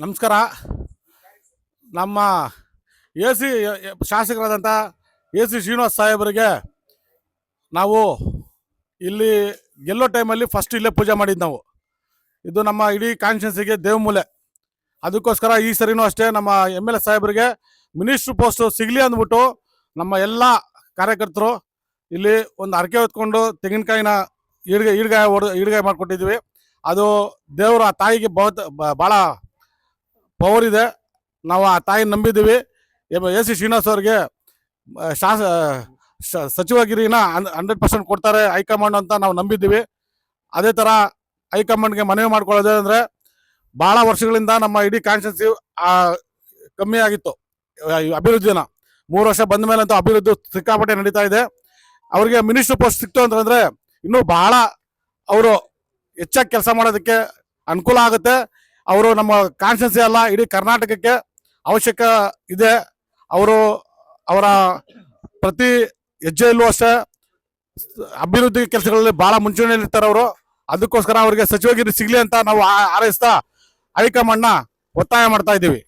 ನಮಸ್ಕಾರ. ನಮ್ಮ A C ಶಾಸಕರಾದಂಥ ಎ ಸಿ ಶ್ರೀನಿವಾಸ್ ಸಾಹೇಬರಿಗೆ ನಾವು ಇಲ್ಲಿ ಗೆಲ್ಲೋ ಟೈಮಲ್ಲಿ ಫಸ್ಟ್ ಇಲ್ಲೇ ಪೂಜೆ ಮಾಡಿದ್ದು ನಾವು. ಇದು ನಮ್ಮ ಇಡೀ ಕಾನ್ಸ್ಟಿಟ್ಯೂನ್ಸಿಗೆ ದೇವಮೂಲೆ. ಅದಕ್ಕೋಸ್ಕರ ಈ ಸರಿನೂ ಅಷ್ಟೇ ನಮ್ಮ MLA ಸಾಹೇಬರಿಗೆ ಮಿನಿಸ್ಟ್ರ್ ಪೋಸ್ಟು ಸಿಗಲಿ ಅಂದ್ಬಿಟ್ಟು ನಮ್ಮ ಎಲ್ಲ ಕಾರ್ಯಕರ್ತರು ಇಲ್ಲಿ ಒಂದು ಹರಕೆ ಹೊತ್ಕೊಂಡು ತೆಂಗಿನಕಾಯಿನ ಈಡ್ಗಾಯಿ ಮಾಡಿಕೊಟ್ಟಿದ್ವಿ. ಅದು ದೇವರು ಆ ತಾಯಿಗೆ ಭಾಳ ಪವರ್ ಇದೆ. ನಾವು ಆ ತಾಯಿ ನಂಬಿದ್ದೀವಿ. ಎ ಸಿ ಶ್ರೀನಿವಾಸ್ ಅವ್ರಿಗೆ ಸಚಿವಗಿರಿನ 100% ಕೊಡ್ತಾರೆ ಹೈಕಮಾಂಡ್ ಅಂತ ನಾವು ನಂಬಿದ್ದೀವಿ. ಅದೇ ಥರ ಹೈಕಮಾಂಡ್ಗೆ ಮನವಿ ಮಾಡ್ಕೊಳ್ಳೋದು ಅಂದರೆ, ಭಾಳ ವರ್ಷಗಳಿಂದ ನಮ್ಮ ಇಡೀ ಕಾನ್ಸ್ಟಿಟ್ಯೂನ್ಸಿ ಕಮ್ಮಿ ಆಗಿತ್ತು ಅಭಿವೃದ್ಧಿನ. 3 ವರ್ಷ ಬಂದ ಮೇಲೆ ಅಂತೂ ಅಭಿವೃದ್ಧಿ ಸಿಕ್ಕಾಪಟ್ಟೆ ನಡೀತಾ ಇದೆ. ಅವ್ರಿಗೆ ಮಿನಿಸ್ಟ್ರ್ ಪೋಸ್ಟ್ ಸಿಕ್ತು ಅಂತಂದರೆ ಇನ್ನೂ ಭಾಳ ಅವರು ಹೆಚ್ಚಾಗಿ ಕೆಲಸ ಮಾಡೋದಕ್ಕೆ ಅನುಕೂಲ ಆಗುತ್ತೆ. ಅವರು ನಮ್ಮ ಕಾನ್ಸ್ಟಿಟ್ಯೂನ್ಸಿ ಅಲ್ಲ, ಇಡೀ ಕರ್ನಾಟಕಕ್ಕೆ ಅವಶ್ಯಕ ಇದೆ. ಅವರ ಪ್ರತಿ ಹೆಜ್ಜೆಯಲ್ಲೂ ಅಷ್ಟೇ ಅಭಿವೃದ್ಧಿ ಕೆಲಸಗಳಲ್ಲಿ ಭಾಳ ಮುಂಚೂಣಿಯಲ್ಲಿರ್ತಾರೆ ಅವರು. ಅದಕ್ಕೋಸ್ಕರ ಅವರಿಗೆ ಸಚಿವಗಿರಿ ಸಿಗಲಿ ಅಂತ ನಾವು ಹಾರೈಸ್ತಾ ಹೈಕಮಾಂಡ್ನ ಒತ್ತಾಯ ಮಾಡ್ತಾ ಇದ್ದೀವಿ.